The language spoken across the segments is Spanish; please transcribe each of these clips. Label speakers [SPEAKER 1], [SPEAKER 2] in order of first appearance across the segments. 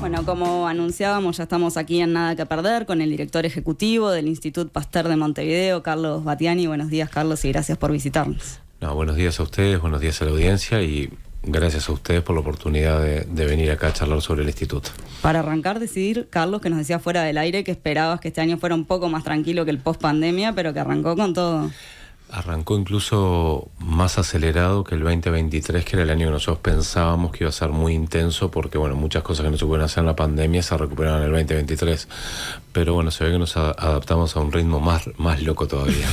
[SPEAKER 1] Bueno, como anunciábamos, ya estamos aquí en Nada que Perder con el director ejecutivo del Instituto Pasteur de Montevideo, Carlos Battiani. Buenos días, Carlos, y gracias por visitarnos.
[SPEAKER 2] No, buenos días a ustedes, buenos días a la audiencia y gracias a ustedes por la oportunidad de venir acá a charlar sobre el instituto.
[SPEAKER 1] Para arrancar, decidir, Carlos, que nos decía fuera del aire que esperabas que este año fuera un poco más tranquilo que el post-pandemia, pero que arrancó con todo.
[SPEAKER 2] Arrancó incluso más acelerado que el 2023, que era el año que nosotros pensábamos que iba a ser muy intenso, porque bueno, muchas cosas que no se pudieron hacer en la pandemia se recuperaron en el 2023. Pero bueno, se ve que nos adaptamos a un ritmo más loco todavía.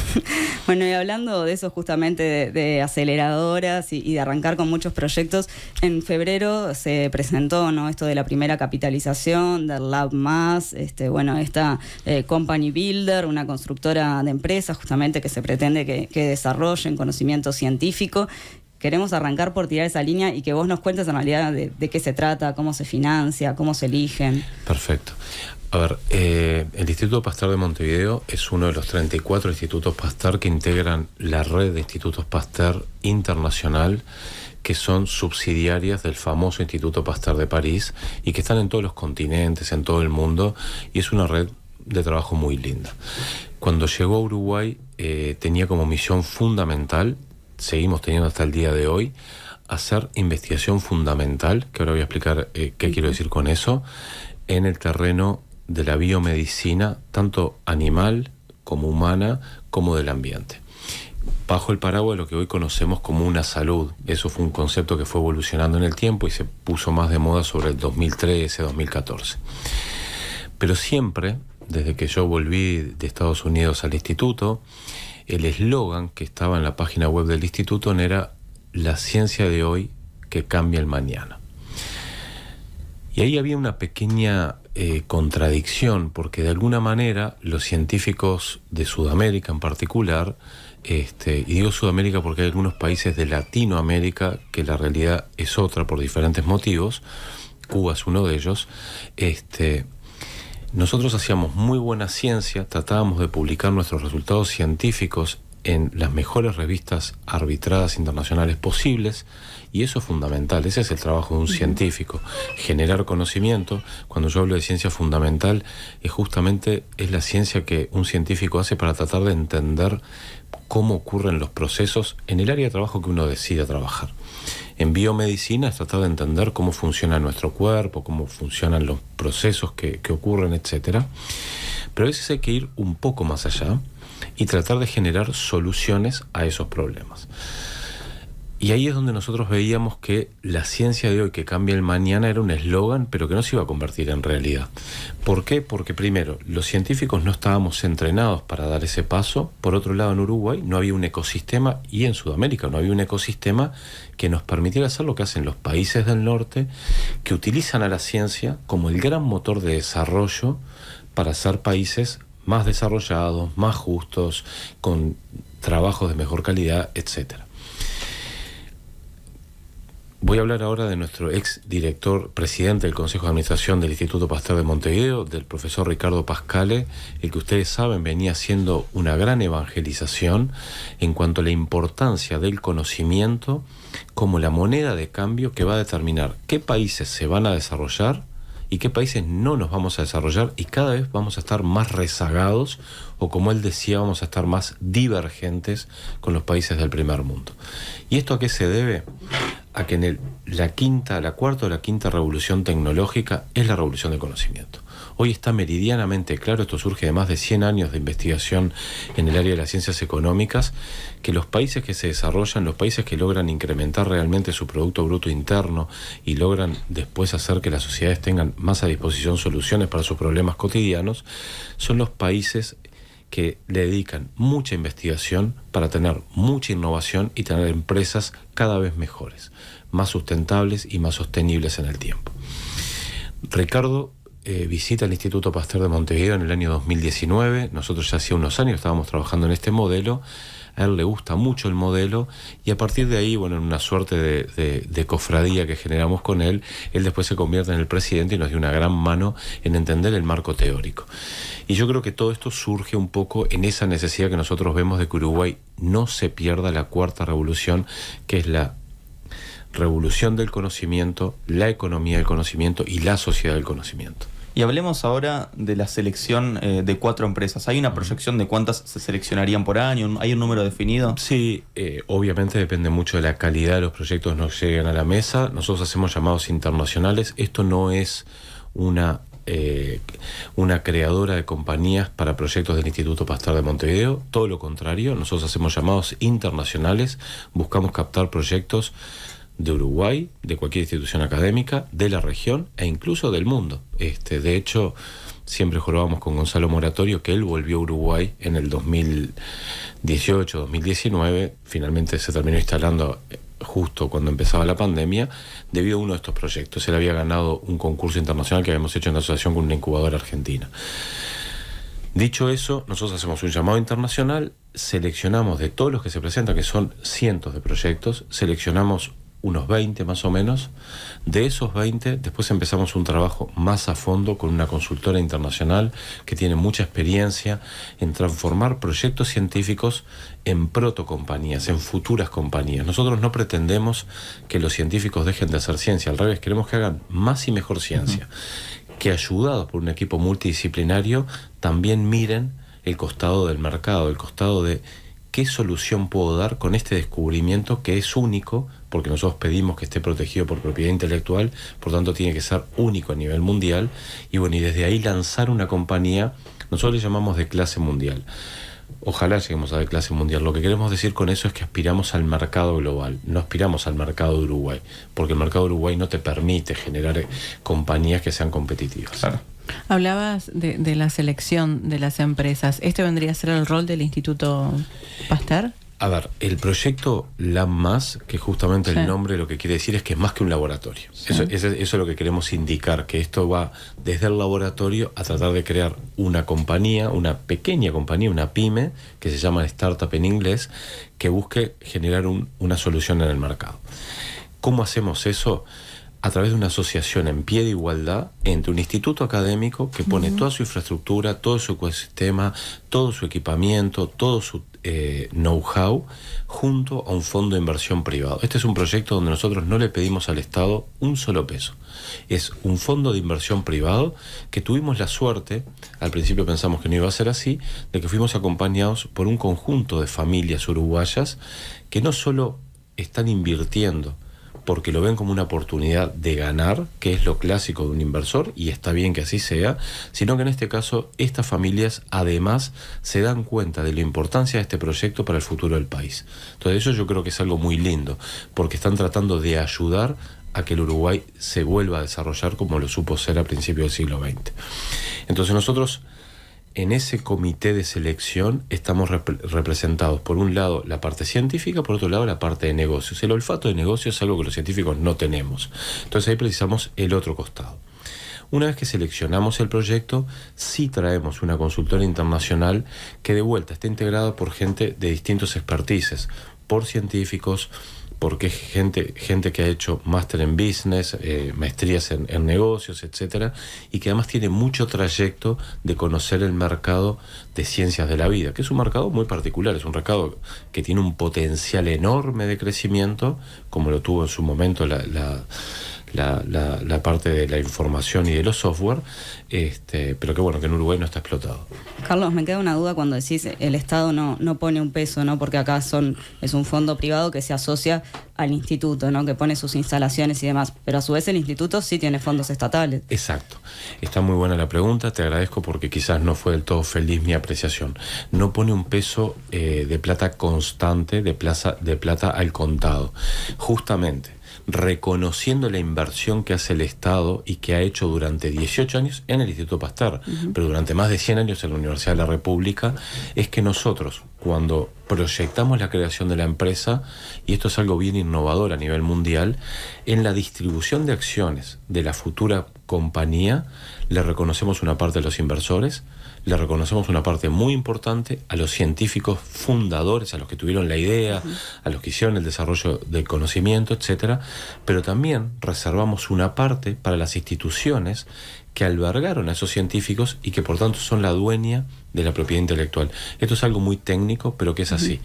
[SPEAKER 1] Bueno, y hablando de eso justamente de aceleradoras y de arrancar con muchos proyectos, en febrero se presentó, ¿no?, esto de la primera capitalización del Lab Más, esta Company Builder, una constructora de empresas justamente que se pretende que desarrollen conocimiento científico. Queremos arrancar por tirar esa línea y que vos nos cuentes en realidad de qué se trata, cómo se financia, cómo se eligen.
[SPEAKER 2] Perfecto. A ver, el Instituto Pasteur de Montevideo es uno de los 34 institutos Pasteur que integran la red de institutos Pasteur internacional, que son subsidiarias del famoso Instituto Pasteur de París y que están en todos los continentes, en todo el mundo, y es una red de trabajo muy linda. Cuando llegó a Uruguay tenía como misión fundamental, seguimos teniendo hasta el día de hoy, hacer investigación fundamental, que ahora voy a explicar qué quiero decir con eso, en el terreno de la biomedicina, tanto animal como humana, como del ambiente, bajo el paraguas de lo que hoy conocemos como una salud. Eso fue un concepto que fue evolucionando en el tiempo y se puso más de moda sobre el 2013, 2014. Pero siempre, desde que yo volví de Estados Unidos al instituto, el eslogan que estaba en la página web del instituto era "La ciencia de hoy que cambia el mañana". Y ahí había una pequeña contradicción, porque de alguna manera los científicos de Sudamérica en particular, y digo Sudamérica porque hay algunos países de Latinoamérica que la realidad es otra por diferentes motivos, Cuba es uno de ellos, nosotros hacíamos muy buena ciencia, tratábamos de publicar nuestros resultados científicos en las mejores revistas arbitradas internacionales posibles, y eso es fundamental, ese es el trabajo de un científico, generar conocimiento. Cuando yo hablo de ciencia fundamental, es la ciencia que un científico hace para tratar de entender cómo ocurren los procesos en el área de trabajo que uno decida trabajar. En biomedicina es tratar de entender cómo funciona nuestro cuerpo, cómo funcionan los procesos que ocurren, etc. Pero a veces hay que ir un poco más allá y tratar de generar soluciones a esos problemas. Y ahí es donde nosotros veíamos que la ciencia de hoy que cambia el mañana era un eslogan, pero que no se iba a convertir en realidad. ¿Por qué? Porque primero, los científicos no estábamos entrenados para dar ese paso. Por otro lado, en Uruguay no había un ecosistema, y en Sudamérica no había un ecosistema que nos permitiera hacer lo que hacen los países del norte, que utilizan a la ciencia como el gran motor de desarrollo para ser países más desarrollados, más justos, con trabajos de mejor calidad, etcétera. Voy a hablar ahora de nuestro ex director, presidente del Consejo de Administración del Instituto Pasteur de Montevideo, del profesor Ricardo Pascale, el que ustedes saben venía haciendo una gran evangelización en cuanto a la importancia del conocimiento como la moneda de cambio que va a determinar qué países se van a desarrollar y qué países no nos vamos a desarrollar, y cada vez vamos a estar más rezagados, o como él decía, vamos a estar más divergentes con los países del primer mundo. ¿Y esto a qué se debe? A que la cuarta o la quinta revolución tecnológica es la revolución del conocimiento. Hoy está meridianamente claro, esto surge de más de 100 años de investigación en el área de las ciencias económicas, que los países que se desarrollan, los países que logran incrementar realmente su Producto Bruto Interno y logran después hacer que las sociedades tengan más a disposición soluciones para sus problemas cotidianos, son los países que le dedican mucha investigación para tener mucha innovación y tener empresas cada vez mejores, más sustentables y más sostenibles en el tiempo. Ricardo visita el Instituto Pasteur de Montevideo en el año 2019. Nosotros ya hacía unos años estábamos trabajando en este modelo. A él le gusta mucho el modelo, y a partir de ahí, bueno, en una suerte de cofradía que generamos con él, él después se convierte en el presidente y nos dio una gran mano en entender el marco teórico. Y yo creo que todo esto surge un poco en esa necesidad que nosotros vemos de que Uruguay no se pierda la cuarta revolución, que es la revolución del conocimiento, la economía del conocimiento y la sociedad del conocimiento.
[SPEAKER 3] Y hablemos ahora de la selección de 4 empresas. ¿Hay una proyección de cuántas se seleccionarían por año? ¿Hay un número definido?
[SPEAKER 2] Sí, obviamente depende mucho de la calidad de los proyectos que nos lleguen a la mesa. Nosotros hacemos llamados internacionales. Esto no es una creadora de compañías para proyectos del Instituto Pasteur de Montevideo. Todo lo contrario, nosotros hacemos llamados internacionales. Buscamos captar proyectos de Uruguay, de cualquier institución académica, de la región e incluso del mundo. De hecho, siempre jorobamos con Gonzalo Moratorio que él volvió a Uruguay en el 2018, 2019, finalmente se terminó instalando justo cuando empezaba la pandemia, debido a uno de estos proyectos. Él había ganado un concurso internacional que habíamos hecho en asociación con una incubadora argentina. Dicho eso, nosotros hacemos un llamado internacional, seleccionamos de todos los que se presentan, que son cientos de proyectos, seleccionamos unos 20 más o menos. De esos 20, después empezamos un trabajo más a fondo con una consultora internacional que tiene mucha experiencia en transformar proyectos científicos en protocompañías, en futuras compañías. Nosotros no pretendemos que los científicos dejen de hacer ciencia, al revés, queremos que hagan más y mejor ciencia. Que ayudados por un equipo multidisciplinario también miren el costado del mercado, el costado de qué solución puedo dar con este descubrimiento que es único, porque nosotros pedimos que esté protegido por propiedad intelectual, por tanto tiene que ser único a nivel mundial, y bueno, y desde ahí lanzar una compañía, nosotros le llamamos de clase mundial. Ojalá lleguemos a de clase mundial. Lo que queremos decir con eso es que aspiramos al mercado global, no aspiramos al mercado de Uruguay, porque el mercado de Uruguay no te permite generar compañías que sean competitivas.
[SPEAKER 3] Claro.
[SPEAKER 4] Hablabas de la selección de las empresas. ¿Este vendría a ser el rol del Instituto Pasteur?
[SPEAKER 2] A ver, el proyecto LAB+, que justamente el nombre lo que quiere decir es que es más que un laboratorio. Sí. Eso es lo que queremos indicar, que esto va desde el laboratorio a tratar de crear una compañía, una pequeña compañía, una pyme, que se llama startup en inglés, que busque generar una solución en el mercado. ¿Cómo hacemos eso? A través de una asociación en pie de igualdad entre un instituto académico que pone toda su infraestructura, todo su ecosistema, todo su equipamiento, todo su know-how, junto a un fondo de inversión privado. Este es un proyecto donde nosotros no le pedimos al Estado un solo peso. Es un fondo de inversión privado que tuvimos la suerte, al principio pensamos que no iba a ser así, de que fuimos acompañados por un conjunto de familias uruguayas que no solo están invirtiendo porque lo ven como una oportunidad de ganar, que es lo clásico de un inversor, y está bien que así sea, sino que en este caso estas familias además se dan cuenta de la importancia de este proyecto para el futuro del país. Entonces eso yo creo que es algo muy lindo, porque están tratando de ayudar a que el Uruguay se vuelva a desarrollar como lo supo ser a principios del siglo XX. Entonces nosotros en ese comité de selección estamos representados, por un lado, la parte científica, por otro lado, la parte de negocios. El olfato de negocios es algo que los científicos no tenemos. Entonces ahí precisamos el otro costado. Una vez que seleccionamos el proyecto, sí traemos una consultora internacional que de vuelta está integrada por gente de distintos expertices, por científicos, porque es gente que ha hecho máster en business, maestrías en negocios, etcétera, y que además tiene mucho trayecto de conocer el mercado de ciencias de la vida, que es un mercado muy particular, es un mercado que tiene un potencial enorme de crecimiento, como lo tuvo en su momento la parte de la información y de los software, pero que bueno, que en Uruguay no está explotado.
[SPEAKER 1] Carlos, me queda una duda cuando decís el Estado no pone un peso, ¿no? Porque acá es un fondo privado que se asocia al instituto, ¿no? Que pone sus instalaciones y demás, pero a su vez el instituto sí tiene fondos estatales.
[SPEAKER 2] Exacto. Está muy buena la pregunta, te agradezco porque quizás no fue del todo feliz mi apreciación. No pone un peso de plata constante, de plata al contado. Justamente reconociendo la inversión que hace el Estado y que ha hecho durante 18 años en el Instituto Pasteur, pero durante más de 100 años en la Universidad de la República, es que nosotros, cuando proyectamos la creación de la empresa, y esto es algo bien innovador a nivel mundial, en la distribución de acciones de la futura compañía, le reconocemos una parte a los inversores, le reconocemos una parte muy importante a los científicos fundadores, a los que tuvieron la idea, a los que hicieron el desarrollo del conocimiento, etcétera, pero también reservamos una parte para las instituciones que albergaron a esos científicos y que por tanto son la dueña de la propiedad intelectual. Esto es algo muy técnico, pero que es así.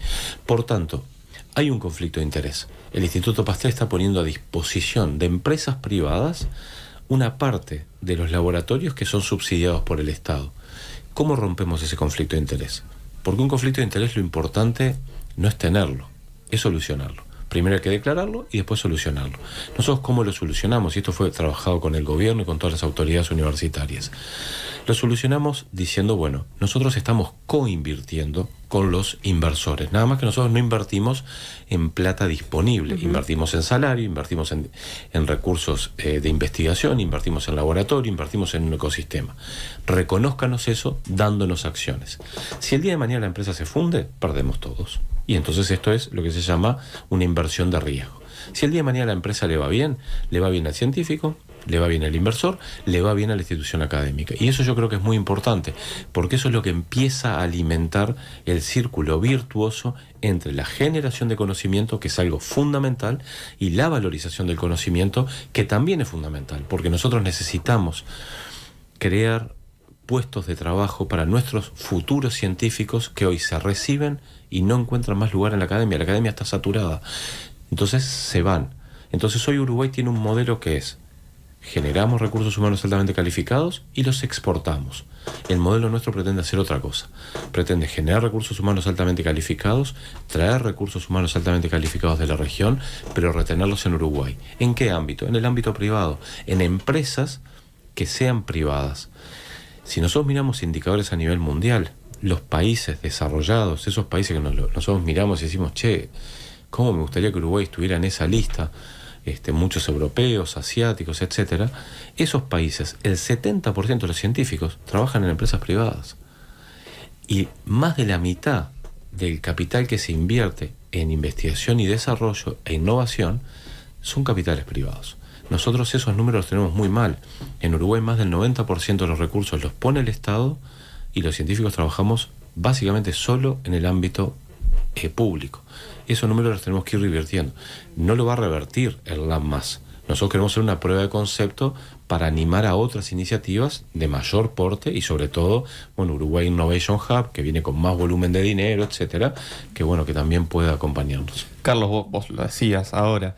[SPEAKER 2] Por tanto, hay un conflicto de interés. El Instituto Pasteur está poniendo a disposición de empresas privadas una parte de los laboratorios que son subsidiados por el Estado. ¿Cómo rompemos ese conflicto de interés? Porque un conflicto de interés lo importante no es tenerlo, es solucionarlo. Primero hay que declararlo y después solucionarlo. Nosotros, ¿cómo lo solucionamos? Y esto fue trabajado con el gobierno y con todas las autoridades universitarias. Lo solucionamos diciendo, bueno, nosotros estamos coinvirtiendo con los inversores. Nada más que nosotros no invertimos en plata disponible. Invertimos en salario, invertimos en recursos de investigación, invertimos en laboratorio, invertimos en un ecosistema. Reconózcanos eso dándonos acciones. Si el día de mañana la empresa se funde, perdemos todos. Y entonces esto es lo que se llama una inversión de riesgo. Si el día de mañana la empresa le va bien al científico, le va bien al inversor, le va bien a la institución académica. Y eso yo creo que es muy importante, porque eso es lo que empieza a alimentar el círculo virtuoso entre la generación de conocimiento, que es algo fundamental, y la valorización del conocimiento, que también es fundamental, porque nosotros necesitamos crear puestos de trabajo para nuestros futuros científicos que hoy se reciben y no encuentran más lugar en la academia. La academia está saturada. Entonces se van. Entonces hoy Uruguay tiene un modelo que es: generamos recursos humanos altamente calificados y los exportamos. El modelo nuestro pretende hacer otra cosa. Pretende generar recursos humanos altamente calificados, traer recursos humanos altamente calificados de la región, pero retenerlos en Uruguay. ¿En qué ámbito? En el ámbito privado, en empresas que sean privadas. Si nosotros miramos indicadores a nivel mundial, los países desarrollados, esos países que nosotros miramos y decimos, che, ¿cómo me gustaría que Uruguay estuviera en esa lista? Muchos europeos, asiáticos, etcétera, esos países, el 70% de los científicos trabajan en empresas privadas. Y más de la mitad del capital que se invierte en investigación y desarrollo e innovación son capitales privados. Nosotros esos números los tenemos muy mal. En Uruguay más del 90% de los recursos los pone el Estado y los científicos trabajamos básicamente solo en el ámbito público. Esos números los tenemos que ir revirtiendo. No lo va a revertir el Lab+. Nosotros queremos hacer una prueba de concepto para animar a otras iniciativas de mayor porte y sobre todo, bueno, Uruguay Innovation Hub, que viene con más volumen de dinero, etcétera, que bueno, que también puede acompañarnos.
[SPEAKER 3] Carlos, vos lo decías ahora,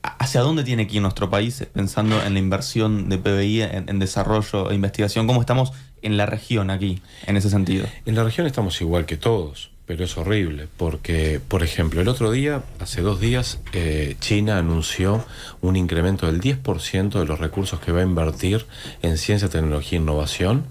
[SPEAKER 3] ¿hacia dónde tiene que ir nuestro país pensando en la inversión de PBI en desarrollo e investigación? ¿Cómo estamos en la región aquí, en ese sentido?
[SPEAKER 2] En la región estamos igual que todos, pero es horrible, porque, por ejemplo, el otro día, hace 2 días, China anunció un incremento del 10% de los recursos que va a invertir en ciencia, tecnología e innovación,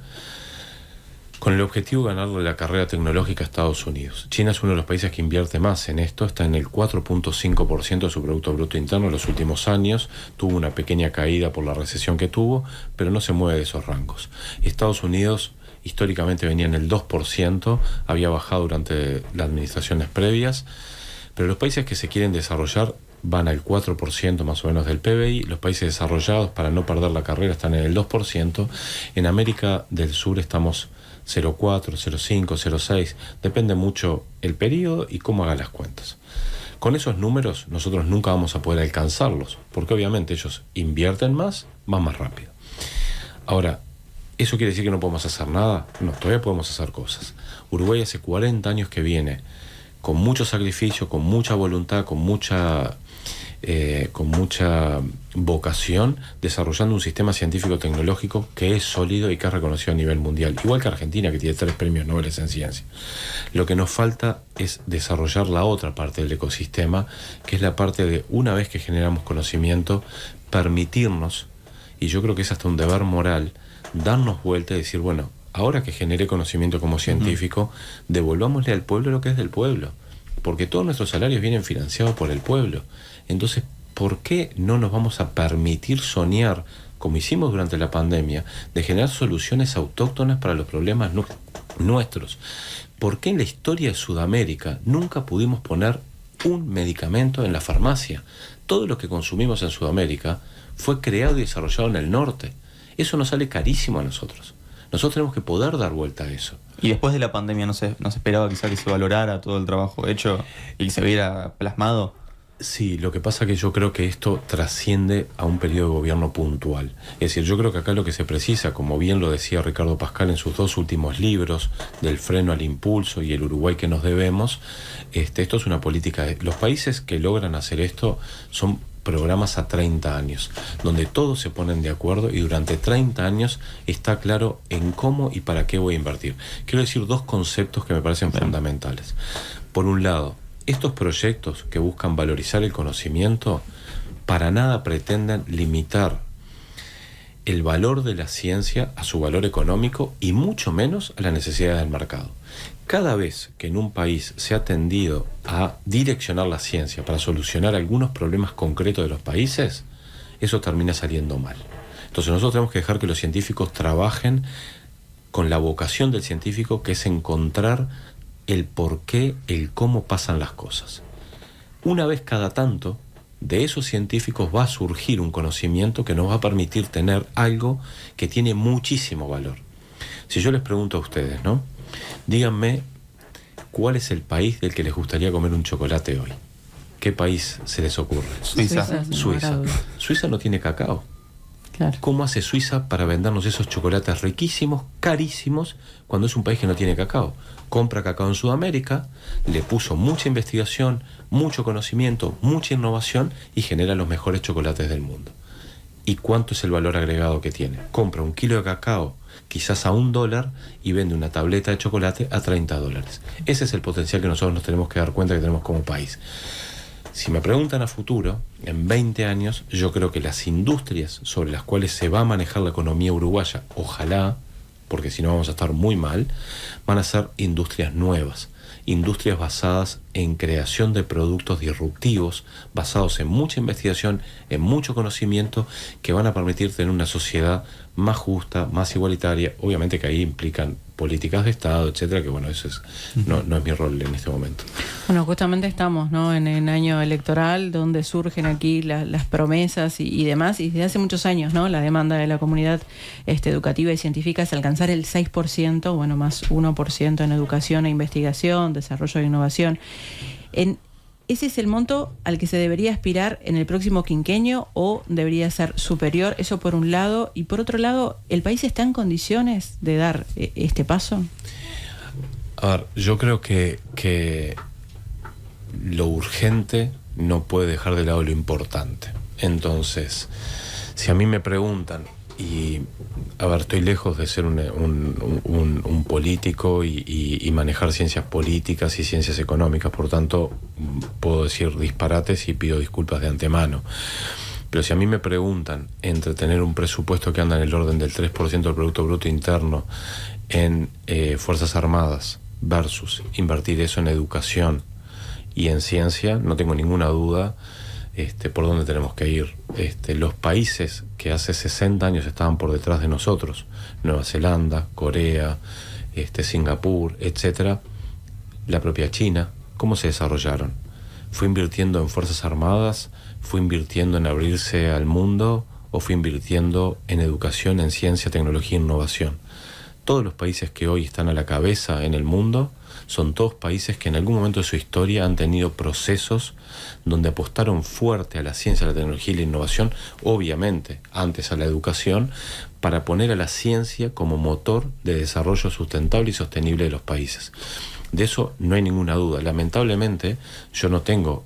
[SPEAKER 2] con el objetivo de ganarle la carrera tecnológica a Estados Unidos. China es uno de los países que invierte más en esto, está en el 4.5% de su Producto Bruto Interno en los últimos años, tuvo una pequeña caída por la recesión que tuvo, pero no se mueve de esos rangos. Estados Unidos históricamente venía en el 2%, había bajado durante las administraciones previas, pero los países que se quieren desarrollar van al 4% más o menos del PBI, los países desarrollados, para no perder la carrera, están en el 2%, en América del Sur estamos 0,4, 0,5, 0,6, depende mucho el periodo y cómo haga las cuentas. Con esos números nosotros nunca vamos a poder alcanzarlos, porque obviamente ellos invierten más, van más rápido. Ahora, ¿eso quiere decir que no podemos hacer nada? No, todavía podemos hacer cosas. Uruguay hace 40 años que viene con mucho sacrificio, con mucha voluntad, con mucha vocación, desarrollando un sistema científico-tecnológico que es sólido y que es reconocido a nivel mundial, igual que Argentina, que tiene 3 premios Nobel en ciencia. Lo que nos falta es desarrollar la otra parte del ecosistema, que es la parte de, una vez que generamos conocimiento, permitirnos, y yo creo que es hasta un deber moral, darnos vuelta y decir, bueno, ahora que generé conocimiento como científico, devolvámosle al pueblo lo que es del pueblo, porque todos nuestros salarios vienen financiados por el pueblo. Entonces, ¿por qué no nos vamos a permitir soñar, como hicimos durante la pandemia, de generar soluciones autóctonas para los problemas nuestros? ¿Por qué en la historia de Sudamérica nunca pudimos poner un medicamento en la farmacia? Todo lo que consumimos en Sudamérica fue creado y desarrollado en el norte. Eso nos sale carísimo a nosotros. Nosotros tenemos que poder dar vuelta a eso.
[SPEAKER 3] Y después de la pandemia no se esperaba quizá que se valorara todo el trabajo hecho y que se viera plasmado.
[SPEAKER 2] Sí, lo que pasa es que yo creo que esto trasciende a un periodo de gobierno puntual. Es decir, yo creo que acá lo que se precisa, como bien lo decía Ricardo Pascal en sus 2 últimos libros, del freno al impulso y el Uruguay que nos debemos, esto es una política. Los países que logran hacer esto son programas a 30 años, donde todos se ponen de acuerdo y durante 30 años está claro en cómo y para qué voy a invertir. Quiero decir 2 conceptos que me parecen fundamentales. Por un lado, estos proyectos que buscan valorizar el conocimiento para nada pretenden limitar el valor de la ciencia a su valor económico y mucho menos a las necesidades del mercado. Cada vez que en un país se ha tendido a direccionar la ciencia para solucionar algunos problemas concretos de los países, eso termina saliendo mal. Entonces nosotros tenemos que dejar que los científicos trabajen con la vocación del científico, que es encontrar el por qué, el cómo pasan las cosas. Una vez cada tanto, de esos científicos va a surgir un conocimiento que nos va a permitir tener algo que tiene muchísimo valor. Si yo les pregunto a ustedes, ¿no? Díganme, ¿cuál es el país del que les gustaría comer un chocolate hoy? ¿Qué país se les ocurre?
[SPEAKER 3] Suiza.
[SPEAKER 2] Suiza. Suiza no tiene cacao.
[SPEAKER 4] Claro.
[SPEAKER 2] ¿Cómo hace Suiza para vendernos esos chocolates riquísimos, carísimos, cuando es un país que no tiene cacao? Compra cacao en Sudamérica, le puso mucha investigación, mucho conocimiento, mucha innovación y genera los mejores chocolates del mundo. ¿Y cuánto es el valor agregado que tiene? Compra 1 kilo de cacao quizás a $1 y vende una tableta de chocolate a $30. Ese es el potencial que nosotros nos tenemos que dar cuenta que tenemos como país. Si me preguntan a futuro, en 20 años, yo creo que las industrias sobre las cuales se va a manejar la economía uruguaya, ojalá, porque si no vamos a estar muy mal, van a ser industrias nuevas, industrias basadas en creación de productos disruptivos, basados en mucha investigación, en mucho conocimiento, que van a permitir tener una sociedad más justa, más igualitaria. Obviamente que ahí implican políticas de Estado, etcétera, que bueno, eso es, no es mi rol en este momento.
[SPEAKER 4] Bueno, justamente estamos, ¿no?, en el año electoral, donde surgen aquí las promesas y demás, y desde hace muchos años, ¿no?, la demanda de la comunidad educativa y científica es alcanzar el 6%, bueno, más 1% en educación e investigación, desarrollo e innovación. ¿Ese es el monto al que se debería aspirar en el próximo quinquenio o debería ser superior? Eso por un lado. Y por otro lado, ¿el país está en condiciones de dar este paso?
[SPEAKER 2] A ver, yo creo que lo urgente no puede dejar de lado lo importante. Entonces, si a mí me preguntan, y a ver, estoy lejos de ser un político y manejar ciencias políticas y ciencias económicas, por tanto puedo decir disparates y pido disculpas de antemano. Pero si a mí me preguntan entre tener un presupuesto que anda en el orden del 3% del Producto Bruto Interno en Fuerzas Armadas versus invertir eso en educación y en ciencia, no tengo ninguna duda por dónde tenemos que ir. Los países que hace 60 años estaban por detrás de nosotros, Nueva Zelanda, Corea, Singapur, etcétera, la propia China, ¿cómo se desarrollaron? ¿Fue invirtiendo en Fuerzas Armadas? ¿Fue invirtiendo en abrirse al mundo? ¿O fue invirtiendo en educación, en ciencia, tecnología e innovación? Todos los países que hoy están a la cabeza en el mundo son todos países que en algún momento de su historia han tenido procesos donde apostaron fuerte a la ciencia, a la tecnología y la innovación, obviamente antes a la educación, para poner a la ciencia como motor de desarrollo sustentable y sostenible de los países. De eso no hay ninguna duda. Lamentablemente yo no tengo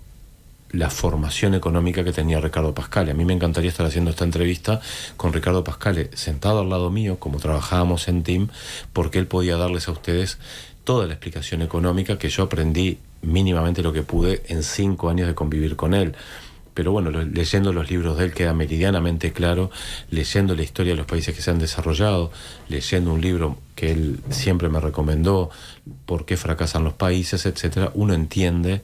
[SPEAKER 2] la formación económica que tenía Ricardo Pascal. A mí me encantaría estar haciendo esta entrevista con Ricardo Pascal sentado al lado mío, como trabajábamos en team, porque él podía darles a ustedes toda la explicación económica que yo aprendí mínimamente lo que pude en 5 años de convivir con él. Pero bueno, leyendo los libros de él queda meridianamente claro, leyendo la historia de los países que se han desarrollado, leyendo un libro que él siempre me recomendó, Por qué fracasan los países, etcétera, uno entiende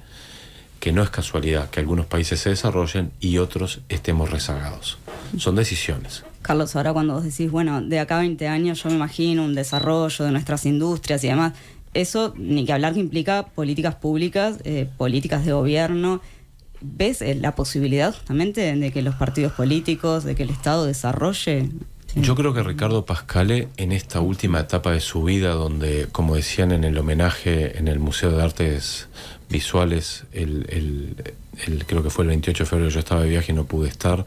[SPEAKER 2] que no es casualidad que algunos países se desarrollen y otros estemos rezagados. Son decisiones.
[SPEAKER 1] Carlos, ahora cuando vos decís, bueno, de acá a 20 años yo me imagino un desarrollo de nuestras industrias y demás, eso ni que hablar que implica políticas públicas, políticas de gobierno. ¿Ves la posibilidad justamente de que los partidos políticos, de que el Estado desarrolle?
[SPEAKER 2] Yo creo que Ricardo Pascal, en esta última etapa de su vida, donde, como decían en el homenaje en el Museo de Artes visuales, creo que fue el 28 de febrero, yo estaba de viaje y no pude estar,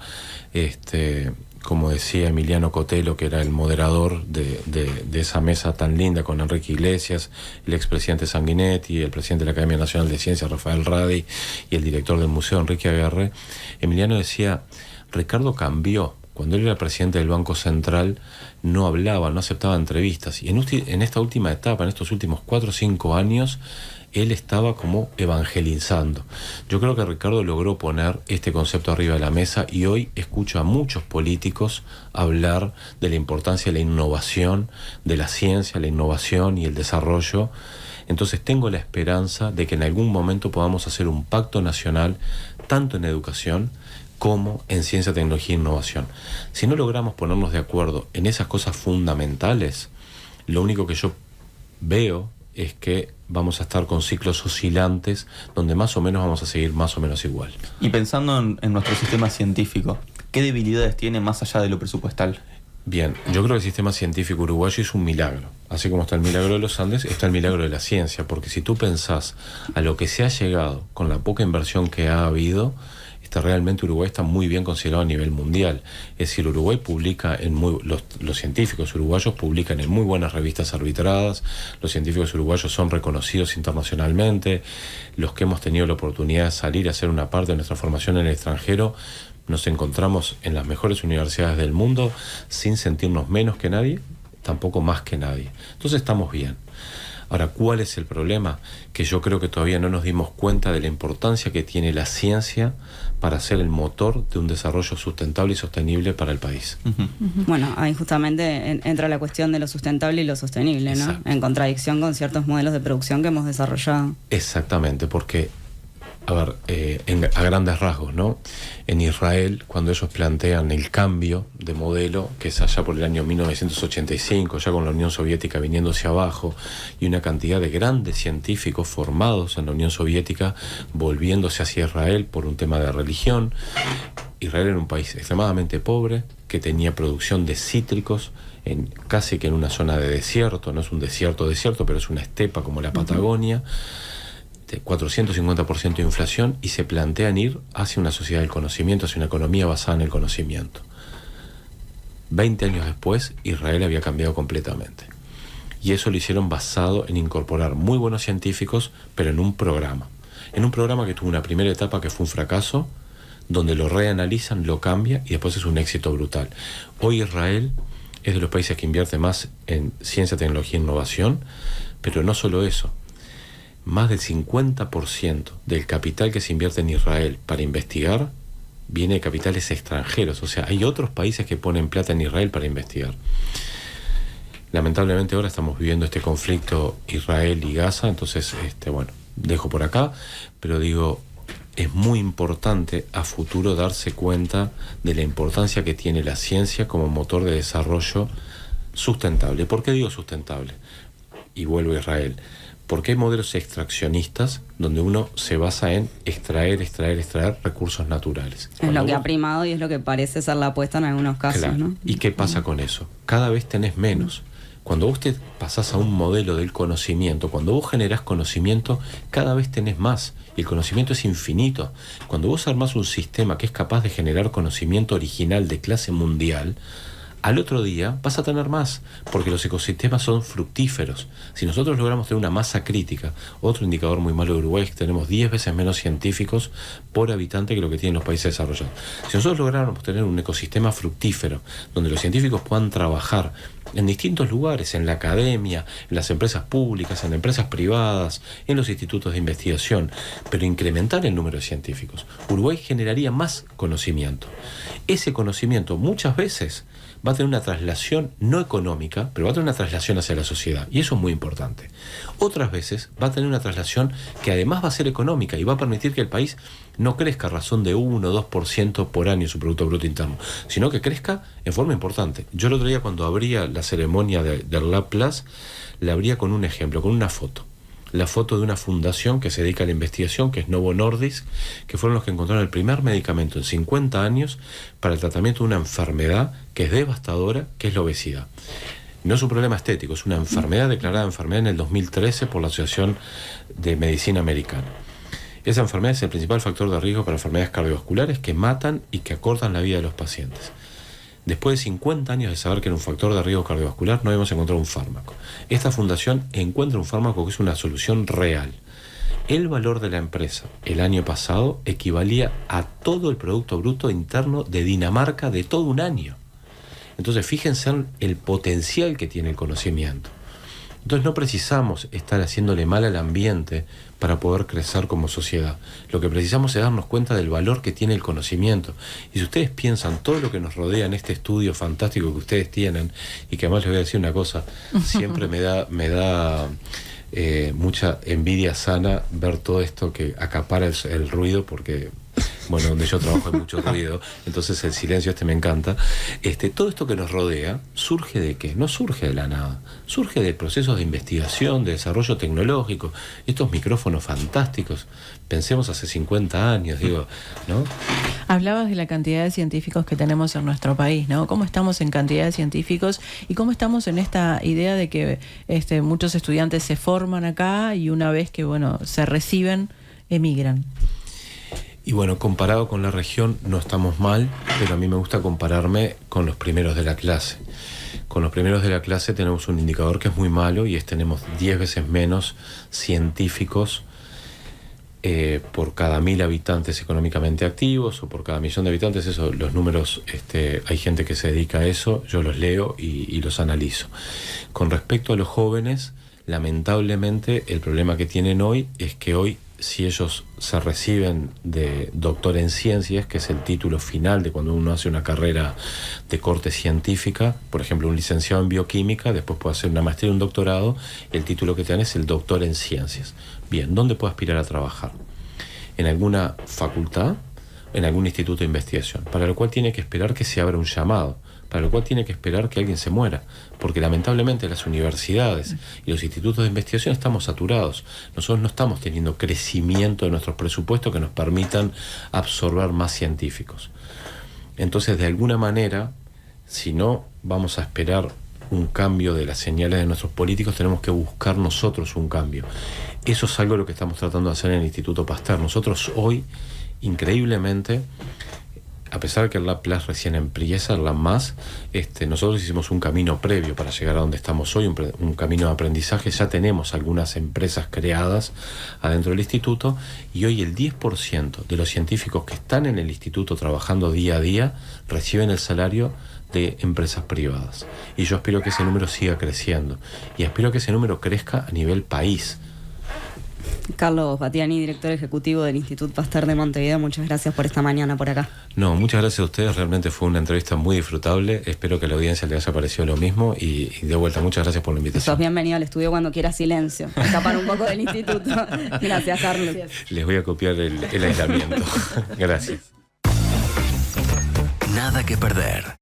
[SPEAKER 2] como decía Emiliano Cotelo, que era el moderador de esa mesa tan linda con Enrique Iglesias, el expresidente Sanguinetti, el presidente de la Academia Nacional de Ciencias, Rafael Radi, y el director del museo, Enrique Aguerre. Emiliano decía, Ricardo cambió. Cuando él era presidente del Banco Central, no hablaba, no aceptaba entrevistas. Y en esta última etapa, en estos últimos 4 o 5 años, él estaba como evangelizando. Yo creo que Ricardo logró poner este concepto arriba de la mesa y hoy escucho a muchos políticos hablar de la importancia de la innovación, de la ciencia, la innovación y el desarrollo. Entonces tengo la esperanza de que en algún momento podamos hacer un pacto nacional, tanto en educación como en ciencia, tecnología e innovación. Si no logramos ponernos de acuerdo en esas cosas fundamentales, lo único que yo veo es que vamos a estar con ciclos oscilantes donde más o menos vamos a seguir más o menos igual.
[SPEAKER 3] Y pensando en nuestro sistema científico, ¿qué debilidades tiene más allá de lo presupuestal?
[SPEAKER 2] Bien, yo creo que el sistema científico uruguayo es un milagro. Así como está el milagro de los Andes, está el milagro de la ciencia, porque si tú pensás a lo que se ha llegado con la poca inversión que ha habido, realmente Uruguay está muy bien considerado a nivel mundial. Es decir, Uruguay publica los científicos uruguayos publican en muy buenas revistas arbitradas, los científicos uruguayos son reconocidos internacionalmente, los que hemos tenido la oportunidad de salir a hacer una parte de nuestra formación en el extranjero, nos encontramos en las mejores universidades del mundo sin sentirnos menos que nadie, tampoco más que nadie. Entonces estamos bien. Ahora, ¿cuál es el problema? Que yo creo que todavía no nos dimos cuenta de la importancia que tiene la ciencia para ser el motor de un desarrollo sustentable y sostenible para el país.
[SPEAKER 1] Bueno, ahí justamente entra la cuestión de lo sustentable y lo sostenible, ¿no?
[SPEAKER 2] Exacto.
[SPEAKER 1] En contradicción con ciertos modelos de producción que hemos desarrollado.
[SPEAKER 2] Exactamente, porque, a ver, a grandes rasgos, ¿no? En Israel, cuando ellos plantean el cambio de modelo, que es allá por el año 1985, ya con la Unión Soviética viniendo hacia abajo, y una cantidad de grandes científicos formados en la Unión Soviética volviéndose hacia Israel por un tema de religión. Israel era un país extremadamente pobre, que tenía producción de cítricos, casi que en una zona de desierto, no es un desierto, pero es una estepa como la Patagonia, 450% de inflación, y se plantean ir hacia una sociedad del conocimiento, hacia una economía basada en el conocimiento. 20 años después, Israel había cambiado completamente. Y eso lo hicieron basado en incorporar muy buenos científicos, pero en un programa. En un programa que tuvo una primera etapa que fue un fracaso, donde lo reanalizan, lo cambian y después es un éxito brutal. Hoy Israel es de los países que invierte más en ciencia, tecnología e innovación, pero no solo eso. Más del 50% del capital que se invierte en Israel para investigar viene de capitales extranjeros. O sea, hay otros países que ponen plata en Israel para investigar. Lamentablemente ahora estamos viviendo este conflicto Israel y Gaza, entonces, bueno, dejo por acá, pero digo, es muy importante a futuro darse cuenta de la importancia que tiene la ciencia como motor de desarrollo sustentable. ¿Por qué digo sustentable? Y vuelvo a Israel. Porque hay modelos extraccionistas donde uno se basa en extraer recursos naturales.
[SPEAKER 1] Es lo que ha primado y es lo que parece ser la apuesta en algunos casos,
[SPEAKER 2] claro,
[SPEAKER 1] ¿no?
[SPEAKER 2] ¿Y qué pasa con eso? Cada vez tenés menos. Cuando vos te pasás a un modelo del conocimiento, cuando vos generás conocimiento, cada vez tenés más. Y el conocimiento es infinito. Cuando vos armás un sistema que es capaz de generar conocimiento original de clase mundial, al otro día vas a tener más, porque los ecosistemas son fructíferos. Si nosotros logramos tener una masa crítica, otro indicador muy malo de Uruguay es que tenemos 10 veces menos científicos por habitante que lo que tienen los países desarrollados. Si nosotros lográramos tener un ecosistema fructífero, donde los científicos puedan trabajar en distintos lugares, en la academia, en las empresas públicas, en empresas privadas, en los institutos de investigación, pero incrementar el número de científicos, Uruguay generaría más conocimiento. Ese conocimiento muchas veces va a tener una traslación no económica, pero va a tener una traslación hacia la sociedad, y eso es muy importante. Otras veces va a tener una traslación que además va a ser económica y va a permitir que el país no crezca a razón de 1 o 2% por año su Producto Bruto Interno, sino que crezca en forma importante. Yo el otro día, cuando abría la ceremonia del Lab Plus, la abría con un ejemplo, con una foto. La foto de una fundación que se dedica a la investigación, que es Novo Nordisk, que fueron los que encontraron el primer medicamento en 50 años para el tratamiento de una enfermedad que es devastadora, que es la obesidad. No es un problema estético, es una enfermedad declarada enfermedad en el 2013 por la Asociación de Medicina Americana. Esa enfermedad es el principal factor de riesgo para enfermedades cardiovasculares que matan y que acortan la vida de los pacientes. Después de 50 años de saber que era un factor de riesgo cardiovascular, no hemos encontrado un fármaco. Esta fundación encuentra un fármaco que es una solución real. El valor de la empresa el año pasado equivalía a todo el Producto Bruto Interno de Dinamarca de todo un año. Entonces fíjense en el potencial que tiene el conocimiento. Entonces no precisamos estar haciéndole mal al ambiente para poder crecer como sociedad. Lo que precisamos es darnos cuenta del valor que tiene el conocimiento. Y si ustedes piensan todo lo que nos rodea en este estudio fantástico que ustedes tienen, y que además les voy a decir una cosa, siempre me da mucha envidia sana ver todo esto que acapara el ruido, porque bueno, donde yo trabajo hay mucho ruido, entonces el silencio me encanta. Todo esto que nos rodea, ¿surge de qué? No surge de la nada, surge de procesos de investigación, de desarrollo tecnológico, estos micrófonos fantásticos. Pensemos hace 50 años, digo, ¿no?
[SPEAKER 4] Hablabas de la cantidad de científicos que tenemos en nuestro país, ¿no? ¿Cómo estamos en cantidad de científicos y cómo estamos en esta idea de que muchos estudiantes se forman acá y una vez que, bueno, se reciben, emigran?
[SPEAKER 2] Y bueno, comparado con la región no estamos mal, pero a mí me gusta compararme con los primeros de la clase. Con los primeros de la clase tenemos un indicador que es muy malo y tenemos 10 veces menos científicos por cada 1000 habitantes económicamente activos o por cada 1.000.000 de habitantes. Eso, los números, hay gente que se dedica a eso, yo los leo y los analizo. Con respecto a los jóvenes, lamentablemente el problema que tienen hoy es que hoy, si ellos se reciben de doctor en ciencias, que es el título final de cuando uno hace una carrera de corte científica, por ejemplo un licenciado en bioquímica, después puede hacer una maestría y un doctorado, el título que te dan es el doctor en ciencias. Bien, ¿dónde puede aspirar a trabajar? En alguna facultad, en algún instituto de investigación, para lo cual tiene que esperar que se abra un llamado, para lo cual tiene que esperar que alguien se muera, porque lamentablemente las universidades y los institutos de investigación estamos saturados. Nosotros no estamos teniendo crecimiento de nuestros presupuestos que nos permitan absorber más científicos. Entonces, de alguna manera, si no vamos a esperar un cambio de las señales de nuestros políticos, tenemos que buscar nosotros un cambio. Eso es algo de lo que estamos tratando de hacer en el Instituto Pasteur. Nosotros hoy, increíblemente, a pesar de que el Lab Plus recién empieza, el Lab Más, nosotros hicimos un camino previo para llegar a donde estamos hoy, un camino de aprendizaje. Ya tenemos algunas empresas creadas adentro del instituto y hoy el 10% de los científicos que están en el instituto trabajando día a día reciben el salario de empresas privadas. Y yo espero que ese número siga creciendo y espero que ese número crezca a nivel país.
[SPEAKER 1] Carlos Battiani, director ejecutivo del Instituto Pasteur de Montevideo, muchas gracias por esta mañana por acá.
[SPEAKER 2] No, muchas gracias a ustedes, realmente fue una entrevista muy disfrutable, espero que a la audiencia le haya parecido lo mismo y de vuelta, muchas gracias por la invitación.
[SPEAKER 1] Sos bienvenido al estudio cuando quieras silencio, escapar un poco del instituto. Gracias, Carlos.
[SPEAKER 2] Les voy a copiar el aislamiento. Gracias.
[SPEAKER 5] Nada que perder.